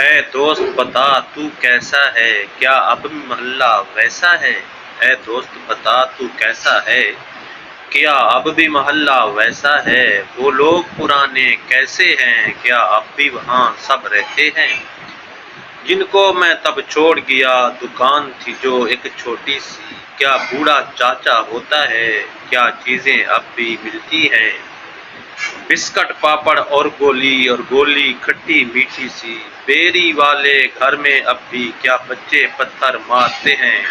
اے دوست بتا تو کیسا ہے، کیا اب محلہ ویسا ہے؟ اے دوست بتا تو کیسا ہے، کیا اب بھی محلہ ویسا ہے؟ وہ لوگ پرانے کیسے ہیں، کیا اب بھی وہاں سب رہتے ہیں؟ جن کو میں تب چھوڑ گیا دکان تھی جو ایک چھوٹی سی، کیا بوڑھا چاچا ہوتا ہے، کیا چیزیں اب بھی ملتی ہیں؟ بسکٹ پاپڑ اور گولی کھٹی میٹھی سی، بیری والے گھر میں اب بھی کیا بچے پتھر مارتے ہیں؟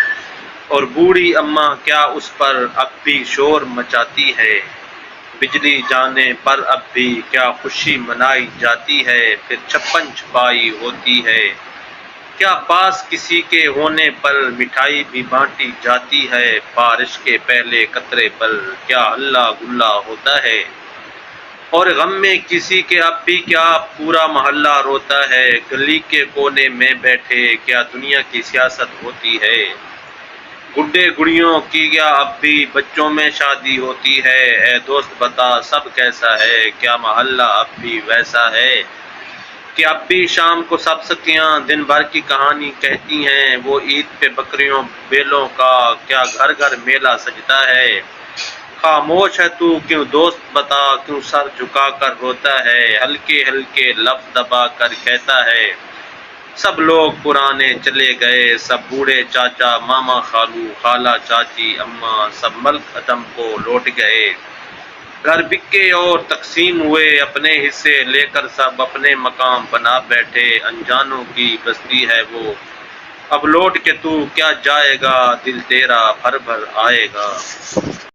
اور بوڑھی اماں کیا اس پر اب بھی شور مچاتی ہے؟ بجلی جانے پر اب بھی کیا خوشی منائی جاتی ہے، پھر چھپن چھپائی ہوتی ہے؟ کیا پاس کسی کے ہونے پر مٹھائی بھی بانٹی جاتی ہے؟ بارش کے پہلے قطرے پر کیا ہلا گلا ہوتا ہے؟ اور غم میں کسی کے اب بھی کیا پورا محلہ روتا ہے؟ گلی کے کونے میں بیٹھے کیا دنیا کی سیاست ہوتی ہے؟ گڈے گڑیوں کی کیا اب بھی بچوں میں شادی ہوتی ہے؟ اے دوست بتا سب کیسا ہے، کیا محلہ اب بھی ویسا ہے؟ کہ اب بھی شام کو سب سکیاں دن بھر کی کہانی کہتی ہیں، وہ عید پہ بکریوں بیلوں کا کیا گھر گھر میلہ سجتا ہے؟ خاموش ہے تو کیوں دوست بتا، کیوں سر جھکا کر روتا ہے، ہلکے ہلکے لفظ دبا کر کہتا ہے سب لوگ پرانے چلے گئے، سب بوڑھے چاچا ماما خالو خالہ چاچی اماں سب ملک عدم کو لوٹ گئے، گھر بکے اور تقسیم ہوئے، اپنے حصے لے کر سب اپنے مقام بنا بیٹھے، انجانوں کی بستی ہے وہ اب لوٹ کے تو کیا جائے گا، دل تیرا بھر بھر آئے گا۔